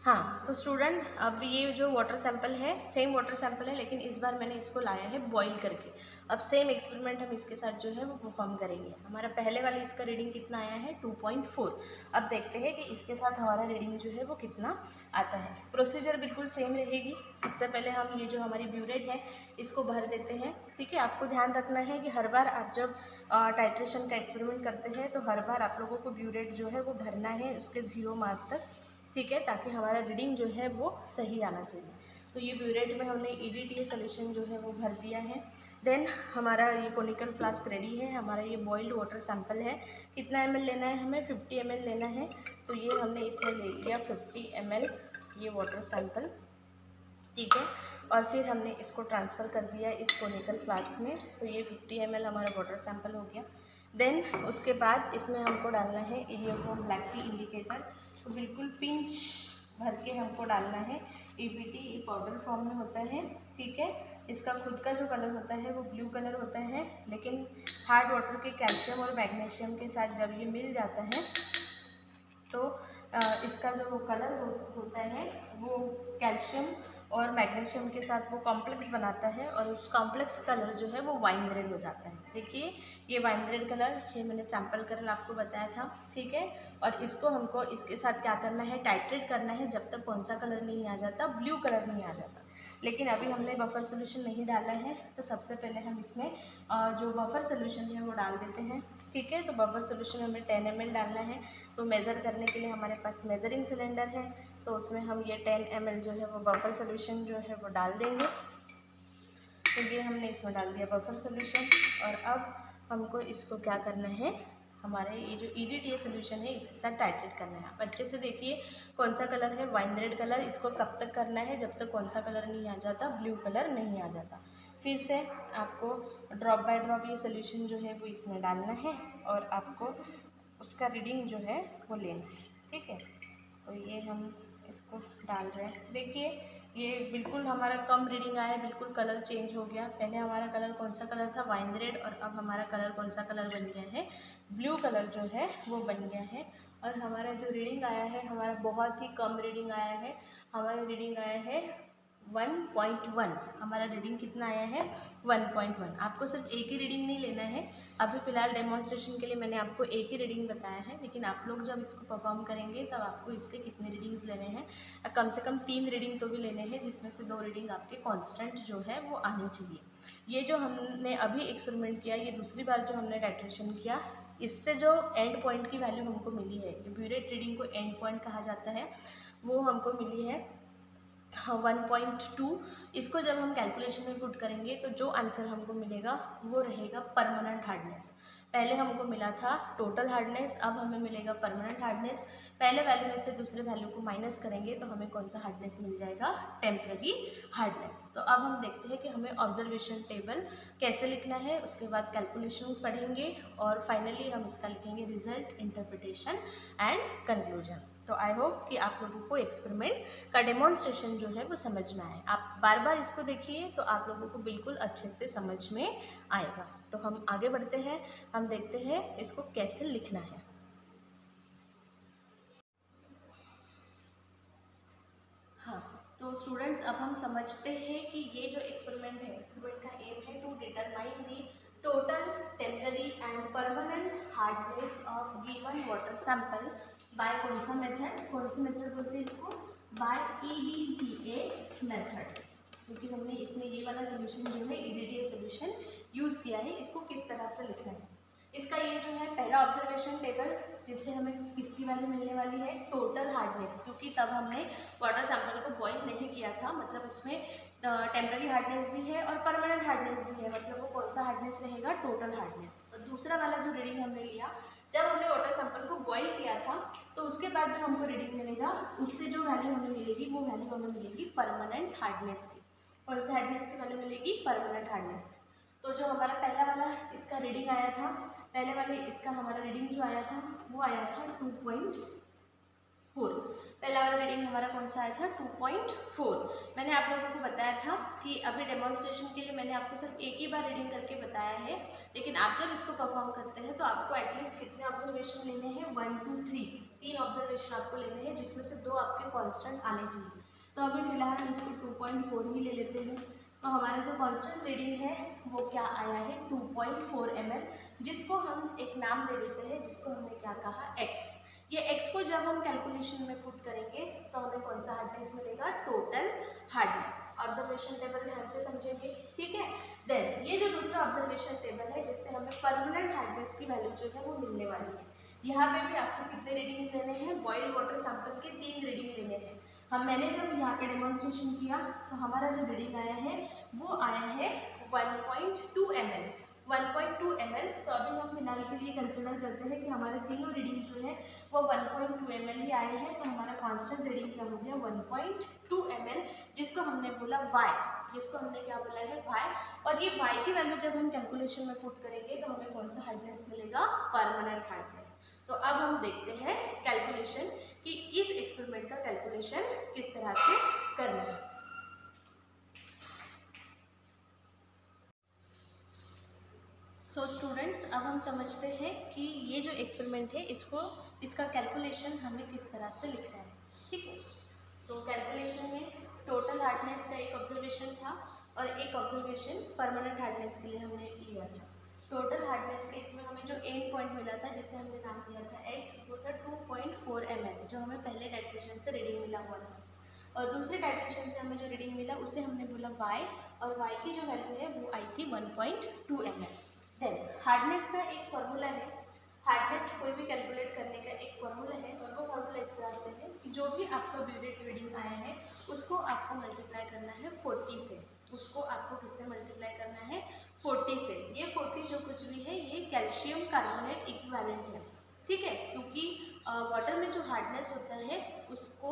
हाँ, तो स्टूडेंट अब ये जो वाटर सैंपल है सेम वाटर सैंपल है, लेकिन इस बार मैंने इसको लाया है बॉईल करके। अब सेम एक्सपेरिमेंट हम इसके साथ जो है वो परफॉर्म करेंगे। हमारा पहले वाले इसका रीडिंग कितना आया है, 2.4। अब देखते हैं कि इसके साथ हमारा रीडिंग जो है वो कितना आता है। प्रोसीजर बिल्कुल सेम रहेगी। सबसे पहले हम ये जो हमारी ब्यूरेट है इसको भर देते हैं, ठीक है। आपको ध्यान रखना है कि हर बार आप जब टाइट्रेशन का एक्सपेरिमेंट करते हैं तो हर बार आप लोगों को ब्यूरेट जो है वो भरना है उसके 0 मार्क तक, ठीक है, ताकि हमारा रीडिंग जो है वो सही आना चाहिए। तो ये ब्यूरेट में हमने EDTA सोल्यूशन जो है वो भर दिया है। देन हमारा ये कोनिकल फ्लास्क रेडी है। हमारा ये बॉइल्ड वाटर सैंपल है। कितना ml लेना है हमें, 50 ml लेना है। तो ये हमने इसमें ले लिया 50 ml ये वाटर सैंपल, ठीक है। और फिर हमने इसको ट्रांसफ़र कर दिया इस कोनिकल फ्लास्क में। तो ये 50 ml हमारा वाटर सैंपल हो गया। देन उसके बाद इसमें हमको डालना है इरियोक्रोम ब्लैक टी इंडिकेटर। तो बिल्कुल पिंच भर के हमको डालना है। EPT पाउडर फॉर्म में होता है, ठीक है। इसका खुद का जो कलर होता है वो ब्लू कलर होता है, लेकिन हार्ड वाटर के कैल्शियम और मैग्नीशियम के साथ जब ये मिल जाता है तो इसका जो कलर होता है वो कैल्शियम और मैग्नीशियम के साथ वो कॉम्प्लेक्स बनाता है और उस कॉम्प्लेक्स कलर जो है वो वाइन रेड हो जाता है। देखिए ये वाइन रेड कलर, ये मैंने सैम्पल कलर आपको बताया था, ठीक है। और इसको हमको इसके साथ क्या करना है, टाइट्रेट करना है जब तक कौन सा कलर नहीं आ जाता, ब्लू कलर नहीं आ जाता। लेकिन अभी हमने बफर सोल्यूशन नहीं डाला है, तो सबसे पहले हम इसमें जो बफर सोल्यूशन है वो डाल देते हैं, ठीक है। तो बफर सोल्यूशन हमें 10 ml डालना है। तो मेज़र करने के लिए हमारे पास मेज़रिंग सिलेंडर है, तो उसमें हम ये 10 ml जो है वो बफर सोल्यूशन जो है वो डाल देंगे। तो ये हमने इसमें डाल दिया बफर सोल्यूशन। और अब हमको इसको क्या करना है, हमारे ये जो EDTA सोल्यूशन है इसके साथ टाइट्रेट करना है। आप अच्छे से देखिए कौन सा कलर है, वाइन रेड कलर। इसको कब तक करना है, जब तक कौन सा कलर नहीं आ जाता, ब्लू कलर नहीं आ जाता। फिर से आपको ड्रॉप बाय ड्रॉप ये सोल्यूशन जो है वो इसमें डालना है और आपको उसका रीडिंग जो है वो लेना है, ठीक है। तो ये हम इसको डाल रहे हैं। देखिए ये बिल्कुल हमारा कम रीडिंग आया है, बिल्कुल कलर चेंज हो गया। पहले हमारा कलर कौन सा कलर था, वाइन रेड, और अब हमारा कलर कौन सा कलर बन गया है, ब्लू कलर जो है वो बन गया है। और हमारा जो रीडिंग आया है, हमारा बहुत ही कम रीडिंग आया है। हमारा रीडिंग आया है 1.1। हमारा रीडिंग कितना आया है, 1.1। आपको सिर्फ एक ही रीडिंग नहीं लेना है। अभी फ़िलहाल डेमोन्स्ट्रेशन के लिए मैंने आपको एक ही रीडिंग बताया है, लेकिन आप लोग जब इसको परफॉर्म करेंगे तब आपको इसके कितने रीडिंग्स लेने हैं, कम से कम 3 रीडिंग तो भी लेने हैं, जिसमें से 2 रीडिंग आपके कांस्टेंट जो है वो आनी चाहिए। ये जो हमने अभी एक्सपेरिमेंट किया, ये दूसरी बार जो हमने टाइट्रेशन किया, इससे जो एंड पॉइंट की वैल्यू हमको मिली है, ब्यूरेट रीडिंग को एंड पॉइंट कहा जाता है, वो हमको मिली है 1.2। इसको जब हम कैलकुलेशन में पुट करेंगे तो जो आंसर हमको मिलेगा वो रहेगा परमानेंट हार्डनेस। पहले हमको मिला था टोटल हार्डनेस, अब हमें मिलेगा परमानेंट हार्डनेस। पहले वैल्यू में से दूसरे वैल्यू को माइनस करेंगे तो हमें कौन सा हार्डनेस मिल जाएगा, टेम्पररी हार्डनेस। तो अब हम देखते हैं कि हमें ऑब्जर्वेशन टेबल कैसे लिखना है, उसके बाद कैलकुलेशन पढ़ेंगे और फाइनली हम इसका लिखेंगे रिजल्ट, इंटरप्रिटेशन एंड कंक्लूजन। तो आई होप कि आप लोगों को एक्सपेरिमेंट का डेमोन्स्ट्रेशन जो है वो समझ में आए। आप बार बार इसको देखिए तो आप लोगों को बिल्कुल अच्छे से समझ में आएगा। तो हम आगे बढ़ते हैं, हम देखते हैं इसको कैसे लिखना है। हाँ, तो स्टूडेंट्स अब हम समझते हैं कि ये जो एक्सपेरिमेंट है, एक्सपेरिमेंट का एम है to determine the total, temporary and permanent hardness of given water sample by कौन सा मेथड, कौन सी मेथड बोलते हैं इसको, बाय EDTA मेथड। क्योंकि हमने इसमें ये वाला सोल्यूशन जो है EDTA सोल्यूशन यूज़ किया है। इसको किस तरह से लिखना है, इसका ये जो है पहला ऑब्जर्वेशन टेबल, जिससे हमें किसकी वैल्यू मिलने वाली है, टोटल हार्डनेस, क्योंकि तब हमने वाटर सैंपल को बॉईल नहीं किया था, मतलब उसमें टेम्पररी हार्डनेस भी है और परमानेंट हार्डनेस भी है, मतलब वो कौन सा हार्डनेस रहेगा, टोटल हार्डनेस। और दूसरा वाला जो रीडिंग हमने लिया, जब हमने वाटर सैंपल को बॉईल किया था, तो उसके बाद जो हमको रीडिंग मिलेगा, उससे जो वैल्यू हमें मिलेगी वो वैल्यू हमें मिलेगी परमानेंट हार्डनेस की। कौन सा हार्डनेस की वैल्यू मिलेगी, परमानेंट हार्डनेस। तो जो हमारा पहला वाला इसका रीडिंग आया था, पहले वाले इसका हमारा रीडिंग जो आया था वो आया था 2.4। पहला वाला रीडिंग हमारा कौन सा आया था, 2.4। मैंने आप लोगों को बताया था कि अभी डेमोन्स्ट्रेशन के लिए मैंने आपको सिर्फ एक ही बार रीडिंग करके बताया है, लेकिन आप जब इसको परफॉर्म करते हैं तो आपको एटलीस्ट कितने ऑब्जर्वेशन लेने हैं, 1 2 3, 3 ऑब्जर्वेशन आपको लेने हैं, जिसमें से 2 आपके कॉन्स्टेंट आने चाहिए। तो अभी फिलहाल हम इसको 2.4 ही ले लेते हैं। तो हमारा जो कांस्टेंट रीडिंग है वो क्या आया है, 2.4 ml, जिसको हम एक नाम दे देते हैं, जिसको हमने क्या कहा, x। ये x को जब हम कैलकुलेशन में पुट करेंगे तो हमें कौन सा हार्डनेस मिलेगा, टोटल हार्डनेस। ऑब्जर्वेशन टेबल ध्यान से समझेंगे, ठीक है। देन ये जो दूसरा ऑब्जर्वेशन टेबल है, जिससे हमें परमानेंट हार्डनेस की वैल्यू जो है वो मिलने वाली है। यहाँ पे भी आपको कितने रीडिंग्स लेने हैं, बॉइल वाटर सैंपल के 3 रीडिंग लेने हैं। मैंने जब यहाँ पे डेमोन्स्ट्रेशन किया तो हमारा जो रीडिंग आया है वो आया है 1.2 ml, 1.2 ml। तो अभी हम फिलहाल के लिए कंसिडर करते हैं कि हमारे तीनों रीडिंग जो है वो 1.2 ml ही आए हैं। तो हमारा कांस्टेंट रीडिंग क्या हो गया, 1.2 ml, जिसको हमने बोला y, जिसको हमने क्या बोला है, y। और ये y की वैल्यू जब हम कैलकुलेशन में पुट करेंगे तो हमें कौन सा हार्डनेस मिलेगा, परमानेंट हार्डनेस। तो अब हम देखते हैं कैलकुलेशन कि इस एक्सपेरिमेंट का कैलकुलेशन किस तरह से करना है। सो स्टूडेंट्स, अब हम समझते हैं कि ये जो एक्सपेरिमेंट है इसका कैलकुलेशन हमें किस तरह से लिखना है। ठीक है, तो कैलकुलेशन में टोटल हार्डनेस का एक ऑब्जर्वेशन था और एक ऑब्जर्वेशन परमानेंट हार्डनेस के लिए हमने लिया था। टोटल हार्डनेस के इसमें हमें जो एंड पॉइंट मिला था, जिसे हमने नाम दिया था x, वो था 2.4 mm, जो हमें पहले टाइट्रेशन से रीडिंग मिला हुआ था। और दूसरे टाइट्रेशन से हमें जो रीडिंग मिला उसे हमने बोला y, और y की जो वैल्यू है वो आई थी 1.2 mm। देन हार्डनेस का एक फॉर्मूला है, हार्डनेस कोई भी कैलकुलेट करने का एक फॉर्मूला है, और वो फॉर्मूला इस तरह से है कि जो भी आपका ब्यूरेट रीडिंग आया है उसको आपको मल्टीप्लाई करना है 40 से। उसको आपको किससे मल्टीप्लाई करना है? 40 से। ये 40 जो कुछ भी है ये कैल्शियम कार्बोनेट इक्विवेलेंट है। ठीक है, क्योंकि वाटर में जो हार्डनेस होता है उसको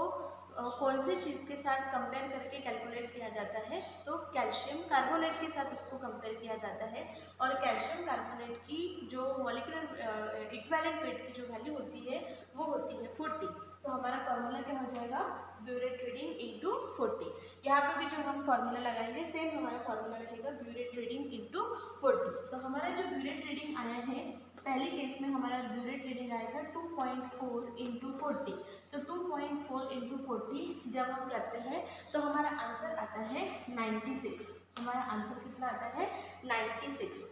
कौन सी चीज़ के साथ कंपेयर करके कैलकुलेट किया जाता है? तो कैल्शियम कार्बोनेट के साथ उसको कंपेयर किया जाता है। और कैल्शियम कार्बोनेट की जो मॉलिक्यूलर इक्विवेलेंट वेट की जो वैल्यू होती है वो होती है 40। तो हमारा फॉर्मूला क्या हो जाएगा? Burette reading into 40। यहाँ पर भी जो हम फॉर्मूला लगाएंगे सेम हमारा फॉर्मूला रहेगा ब्यूरेट रीडिंग इंटू 40। तो हमारा जो ब्यूरेट रीडिंग आया है, पहले केस में हमारा ब्यूरेट रीडिंग आया था 2.4 इंटू 40। तो 2.4 इंटू 40 जब हम करते हैं तो हमारा आंसर आता है 96। हमारा आंसर कितना आता है? 96।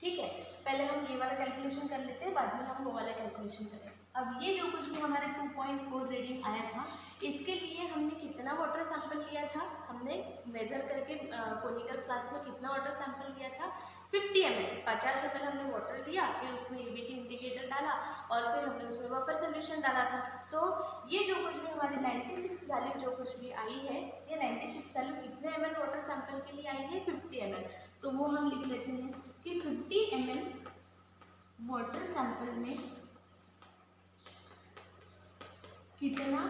ठीक है, पहले हम ये वाला कैलकुलेशन कर लेते हैं, बाद में हम वो वाला कैलकुलेशन करें। अब ये जो कुछ भी हमारा 2.4 रीडिंग आया था, इसके लिए हमने कितना वाटर सैंपल लिया था? हमने मेजर करके कोनिकल फ्लास्क में कितना वाटर सैंपल लिया था? 50 ml। 50 ml हमने वाटर लिया, फिर उसमें यूबीटी इंडिकेटर डाला और फिर हमने उसमें बफर सोल्यूशन डाला था। तो ये जो कुछ भी हमारी 96 वैल्यू जो कुछ भी आई है, ये 96 वैल्यू कितने ml वाटर सैंपल के लिए आई है? 50 ml। तो वो हम लिख लेते हैं कि 50 ml वाटर सैंपल में कितना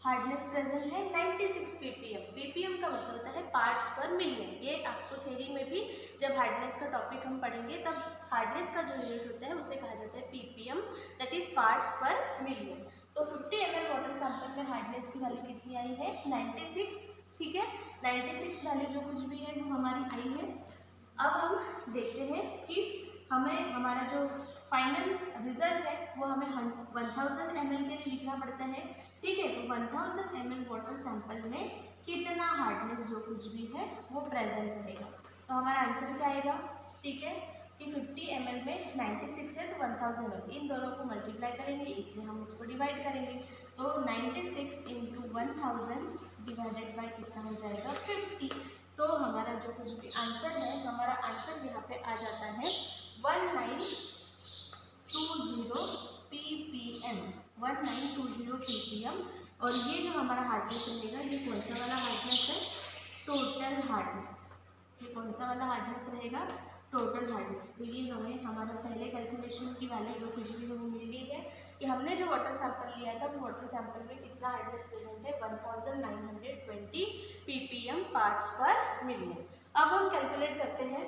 हार्डनेस प्रेजेंट है? 96 ppm। ppm का मतलब होता है पार्ट्स पर मिलियन। ये आपको थ्योरी में भी जब हार्डनेस का टॉपिक हम पढ़ेंगे तब हार्डनेस का जो यूनिट होता है उसे कहा जाता है ppm, that is parts per million. तो 50 ml वाटर सैंपल में हार्डनेस की वैल्यू कितनी आई है? 96। ठीक है, 96 वैल्यू जो कुछ भी है वो हमारी आई है। अब हम देखते हैं कि हमें हमारा जो फाइनल रिजल्ट है वो हमें 1000 ml के लिए लिखना पड़ता है। ठीक है, तो 1000 ml वाटर सैंपल में कितना हार्डनेस जो कुछ भी है वो प्रेजेंट रहेगा। तो हमारा आंसर क्या आएगा? ठीक है, कि 50 ml में 96 है तो 1000 ml, इन दोनों को मल्टीप्लाई करेंगे, इससे हम उसको डिवाइड करेंगे। तो 96 इंटू 1000 डिवाइडेड बाई कितना हो जाएगा? 50। तो हमारा जो कुछ भी आंसर है, हमारा आंसर यहाँ पे आ जाता है 1920 ppm। 1920 ppm। और ये जो हमारा हार्डनेस रहेगा ये कौन सा वाला हार्डनेस है? Total hardness. ये कौन सा वाला हार्डनेस रहेगा? Total hardness. तो ये हमें हमारा पहले कैलकुलेशन की वैल्यू जो कुछ भी हमें मिल गई है कि हमने जो वाटर सैंपल लिया था वो वाटर सैंपल में कितना हार्डनेस प्रेजेंट है? 1920 ppm पार्ट्स पर मिलियन। अब हम कैलकुलेट करते हैं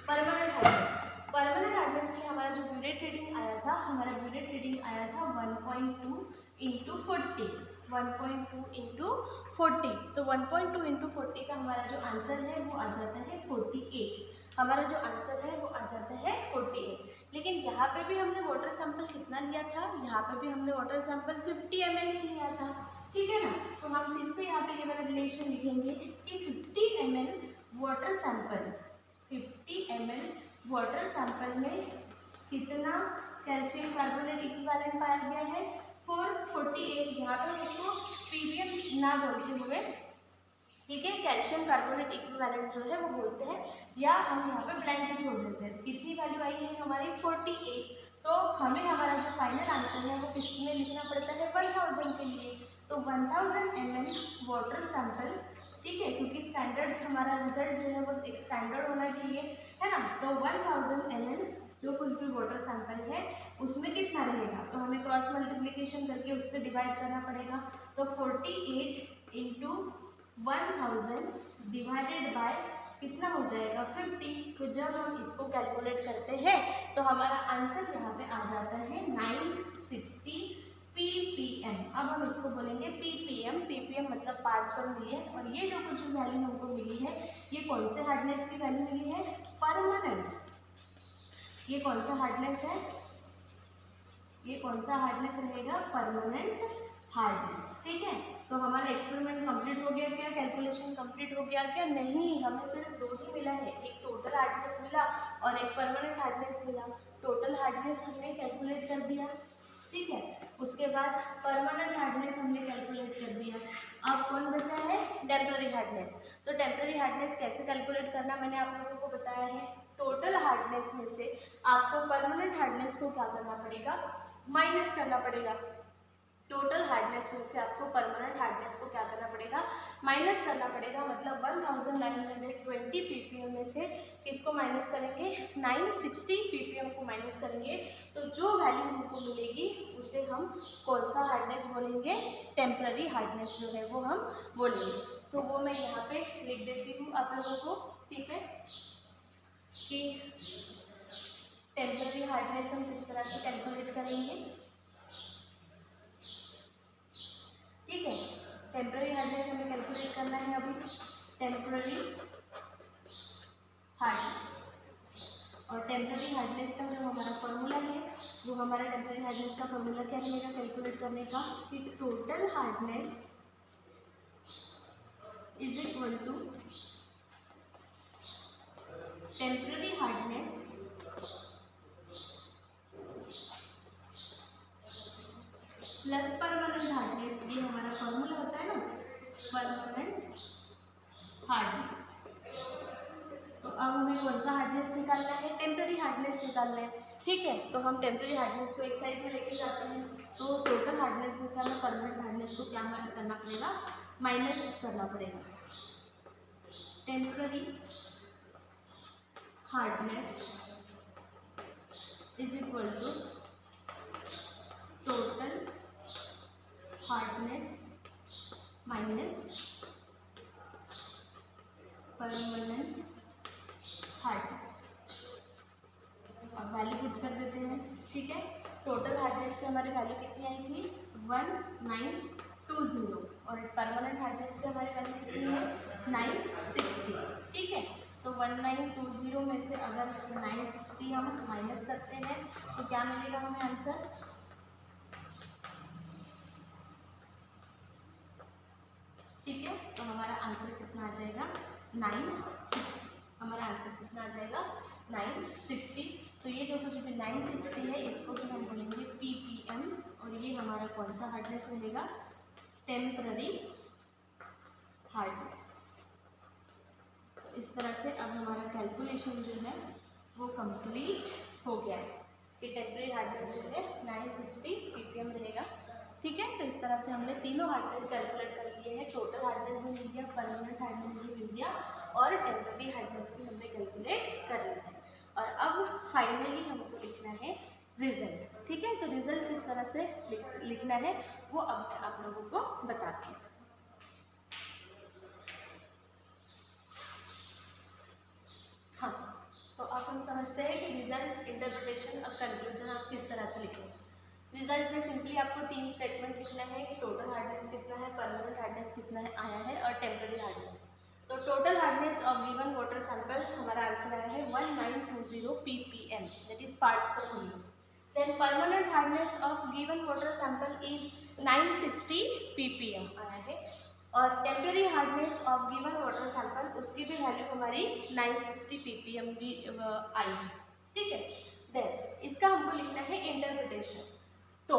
परमानेंट हार्डनेस। परमानेंट हार्डनेस के लिए हमारा जो ब्यूरेट रीडिंग आया था, हमारा ब्यूरेट रीडिंग आया था 1.2 इंटू 40। 1.2 इंटू 40। तो 1.2 इंटू 40 का हमारा जो आंसर है वो आ जाता है 48। हमारा जो आंसर है वो आ जाता है 48। लेकिन यहाँ पे भी हमने वाटर सैंपल कितना लिया था? यहाँ पे भी हमने वाटर सैंपल 50 ml ही लिया था। ठीक है ना, तो हम फिर से यहाँ पे ये वाला रिलेशन लिखेंगे कि 50 ml water sample, 50 ml water sample में कितना कैल्शियम कार्बोनेट इक्विवेलेंट पाया गया है? 448। यहाँ पर उसको पीरियड ना बोलते हुए, ठीक है, कैल्शियम कार्बोनेट इक्विवेलेंट जो है वो बोलते हैं, या हम यहाँ पे ब्लैंक छोड़ देते हैं। कितनी वैल्यू आई है हमारी? 48। तो हमें हमारा जो फाइनल आंसर है वो किसमें लिखना पड़ता है? 1000 के लिए। तो 1000 ml वाटर सैंपल, ठीक है, क्योंकि स्टैंडर्ड हमारा रिजल्ट जो है वो एक स्टैंडर्ड होना चाहिए, है ना। तो 1000 ml जो कुछ भी वाटर सैंपल है उसमें कितना रहेगा? तो हमें क्रॉस मल्टीप्लिकेशन करके उससे डिवाइड करना पड़ेगा। तो 48 इंटू 1000 डिवाइडेड बाय कितना हो जाएगा? 50। तो जब हम इसको कैलकुलेट कैलकुलेट करते हैं तो हमारा आंसर यहाँ पे आ जाता है 960 ppm। अब हम इसको बोलेंगे ppm। ppm मतलब पार्ट्स पर मिलियन। और ये जो कुछ वैल्यू हमको मिली है ये कौन से हार्डनेस की वैल्यू मिली है? परमानेंट। ये कौन सा हार्डनेस है? ये कौन सा हार्डनेस रहेगा? Permanent hardness. ठीक है, तो हमारा एक्सपेरिमेंट कंप्लीट हो गया क्या? कैलकुलेशन कंप्लीट हो गया क्या? नहीं, हमें सिर्फ दो ही मिला है, एक टोटल हार्डनेस मिला और एक परमानेंट हार्डनेस मिला। टोटल हार्डनेस हमने कैलकुलेट कर दिया, ठीक है, उसके बाद परमानेंट हार्डनेस हमने कैलकुलेट कर दिया। अब कौन बचा है? Temporary hardness. तो टेम्पररी हार्डनेस कैसे कैलकुलेट करना मैंने आप लोगों को बताया है। टोटल हार्डनेस में से आपको परमानेंट हार्डनेस को क्या करना पड़ेगा? माइनस करना पड़ेगा। टोटल हार्डनेस में से आपको परमानेंट हार्डनेस को क्या करना पड़ेगा? माइनस करना पड़ेगा। मतलब 1920 ppm में से किसको माइनस करेंगे? 960 ppm को माइनस करेंगे तो जो वैल्यू हमको मिलेगी उसे हम कौन सा हार्डनेस बोलेंगे? टेम्पररी हार्डनेस जो है वो हम बोलेंगे। तो वो मैं यहाँ पे लिख देती हूँ आप लोगों को, ठीक है, कि टेम्पररी हार्डनेस हम किस तरह से कैलकुलेट करेंगे। ठीक है, टेम्पररी हार्डनेस हमें कैलकुलेट करना है अभी। टेम्पररी हार्डनेस, और टेम्पररी हार्डनेस का जो हमारा फॉर्मूला है वो हमारा टेम्पररी हार्डनेस का फॉर्मूला क्या रहेगा कैलकुलेट करने का? कि total hardness is equal to temporary hardness plus permanent hardness. ये हमारा फॉर्मूला होता है ना, परमानेंट हार्डनेस। तो अब हमें कौन सा हार्डनेस निकालना है? टेम्पररी हार्डनेस निकालना है। ठीक है, तो हम टेम्पररी हार्डनेस को एक साइड में लेके जाते हैं। तो टोटल हार्डनेस में से हमें परमानेंट हार्डनेस को क्या करना पड़ेगा? माइनस करना पड़ेगा। Temporary hardness is equal to total hardness minus permanent hardness. अब वैल्यू पुट कर देते हैं, ठीक है। टोटल हार्डनेस की हमारी वैल्यू कितनी आई थी? 1920 और परमानेंट हार्डनेस की हमारी वैल्यू कितनी है? 960। ठीक है, तो 1920 में से अगर 960 हम माइनस करते हैं तो क्या मिलेगा हमें आंसर? ठीक है, तो हमारा आंसर कितना आ जाएगा? 960। हमारा आंसर कितना आ जाएगा? 960। तो ये जो कुछ भी 960 है इसको भी हम बोलेंगे ppm और ये हमारा कौन सा हार्डनेस रहेगा? Temporary hardness. इस तरह से अब हमारा कैलकुलेशन जो है वो कंप्लीट हो गया है कि टेम्पररी हार्डनेस जो है 960 ppm रहेगा। ठीक है, तो इस तरह से हमने तीनों हार्डनेस कैलकुलेट कर लिए हैं। टोटल हार्डनेस भी मिल गया, परमानेंट हार्डनेस भी मिल गया और टेम्पररी हार्डनेस भी हमने कैलकुलेट कर लिया है। और अब फाइनली हमको लिखना है रिजल्ट। ठीक है, तो रिजल्ट किस तरह से लिखना है वो अब मैं आप लोगों को बताती हूँ। हाँ, तो अब हम समझते हैं कि रिजल्ट, इंटरप्रिटेशन और कंक्लूजन आप किस तरह से लिखेंगे। रिजल्ट में सिंपली आपको 3 स्टेटमेंट लिखना है कि टोटल हार्डनेस कितना है, परमानेंट हार्डनेस कितना है आया है और टेम्पररी हार्डनेस। तो total hardness of given water sample हमारा आंसर आया है 1920 ppm, that is parts per million. Then permanent hardness of given water sample is 960 ppm आया है और temporary hardness of given water sample उसकी भी वैल्यू हमारी 960 ppm भी आई है। ठीक है, देन इसका हमको लिखना है इंटरप्रिटेशन। तो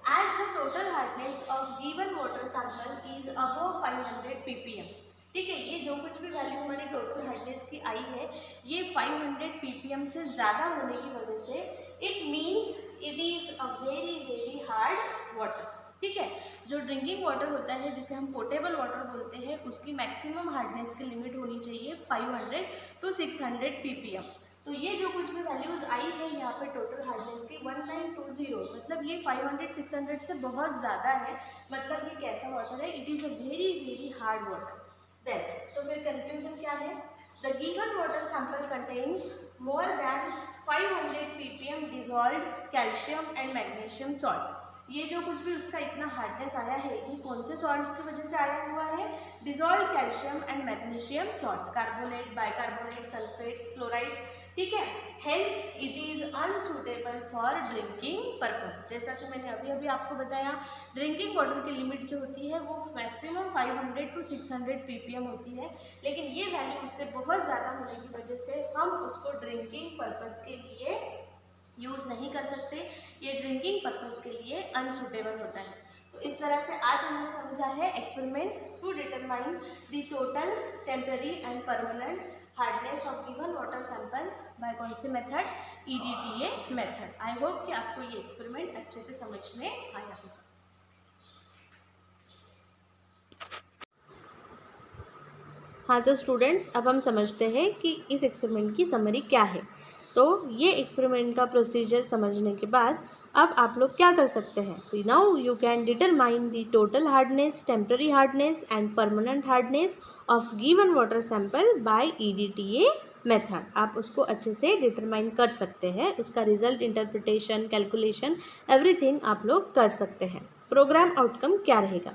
as the total hardness of given water sample is above 500 ppm, ठीक है, ये जो कुछ भी वैल्यू हमारी टोटल हार्डनेस की आई है ये 500 ppm से ज़्यादा होने की वजह से it means it is a very hard water. ठीक है, जो ड्रिंकिंग वाटर होता है जिसे हम पोर्टेबल वाटर बोलते हैं उसकी मैक्सिमम हार्डनेस की लिमिट होनी चाहिए 500 to 600 ppm। तो ये जो कुछ भी वैल्यूज आई है यहाँ पे टोटल हार्डनेस की 1920, मतलब ये 500-600 से बहुत ज़्यादा है। मतलब ये कैसा वाटर है? It is a very hard water. Then तो फिर कंक्लूजन क्या है? The given water sample contains more than 500 ppm dissolved calcium and magnesium salt। ये जो कुछ भी उसका इतना हार्डनेस आया है ये कौन से सॉल्ट्स की वजह से आया हुआ है? Dissolve calcium and magnesium salt, carbonate, bicarbonate, sulphates, chlorides, ठीक है। Hence it is unsuitable for drinking purpose. जैसा कि मैंने अभी अभी आपको बताया, ड्रिंकिंग वाटर की लिमिट जो होती है वो मैक्सिमम 500 to 600 ppm होती है, लेकिन ये वैल्यू उससे बहुत ज़्यादा होने की वजह से हम उसको ड्रिंकिंग पर्पस के लिए यूज़ नहीं कर सकते, ये ड्रिंकिंग पर्पस के लिए अनसूटेबल होता है। तो इस तरह से आज हमने समझा है experiment to determine the total temporary and permanent hardness of given water sample by कौन से method? EDTA method. I hope कि आपको ये एक्सपेरिमेंट अच्छे से समझ में आया होगा। हाँ, तो स्टूडेंट्स अब हम समझते हैं कि इस एक्सपेरिमेंट की समरी क्या है। तो ये एक्सपेरिमेंट का प्रोसीजर समझने के बाद अब आप लोग क्या कर सकते हैं? तो now you can determine the total hardness, temporary hardness and permanent hardness of given water sample by EDTA method. आप उसको अच्छे से डिटरमाइन कर सकते हैं, उसका रिजल्ट, इंटरप्रिटेशन, कैलकुलेशन, एवरीथिंग आप लोग कर सकते हैं। प्रोग्राम आउटकम क्या रहेगा?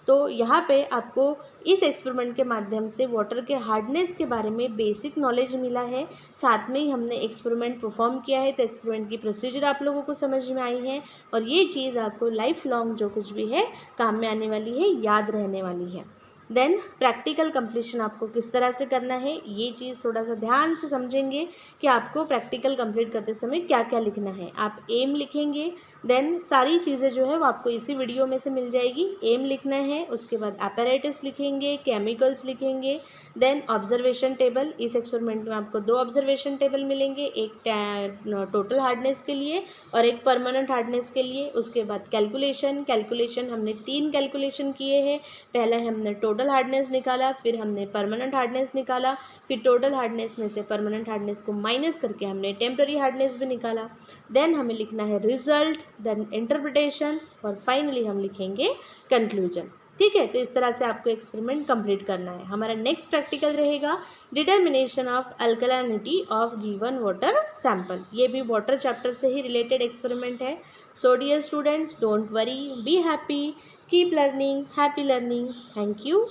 तो यहाँ पे आपको इस एक्सपेरिमेंट के माध्यम से वाटर के हार्डनेस के बारे में बेसिक नॉलेज मिला है, साथ में ही हमने एक्सपेरिमेंट परफॉर्म किया है, तो एक्सपेरिमेंट की प्रोसीजर आप लोगों को समझ में आई है और ये चीज़ आपको लाइफ लॉन्ग जो कुछ भी है काम में आने वाली है, याद रहने वाली है। देन प्रैक्टिकल कंप्लीशन आपको किस तरह से करना है, ये चीज़ थोड़ा सा ध्यान से समझेंगे कि आपको प्रैक्टिकल कंप्लीट करते समय क्या क्या लिखना है। आप एम लिखेंगे, देन सारी चीज़ें जो है वो आपको इसी वीडियो में से मिल जाएगी। एम लिखना है, उसके बाद अपैरेटस लिखेंगे, केमिकल्स लिखेंगे, देन ऑब्जर्वेशन टेबल। इस एक्सपेरिमेंट में आपको 2 ऑब्जर्वेशन टेबल मिलेंगे, एक टोटल हार्डनेस के लिए और एक परमानेंट हार्डनेस के लिए। उसके बाद कैलकुलेशन हमने 3 कैलकुलेशन किए हैं। पहला हमने टोटल हार्डनेस निकाला, फिर हमने परमानेंट हार्डनेस निकाला, फिर टोटल हार्डनेस में से परमानेंट हार्डनेस को माइनस करके हमने टेम्पररी हार्डनेस भी निकाला। देन हमें लिखना है रिजल्ट, देन इंटरप्रिटेशन और फाइनली हम लिखेंगे कंक्लूजन। ठीक है, तो इस तरह से आपको एक्सपेरिमेंट कंप्लीट करना है। हमारा नेक्स्ट प्रैक्टिकल रहेगा determination of alkalinity of given water sample. ये भी वाटर चैप्टर से ही रिलेटेड एक्सपेरिमेंट है। So dear students, don't worry, be happy, keep learning, happy learning. Thank you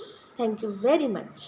very much.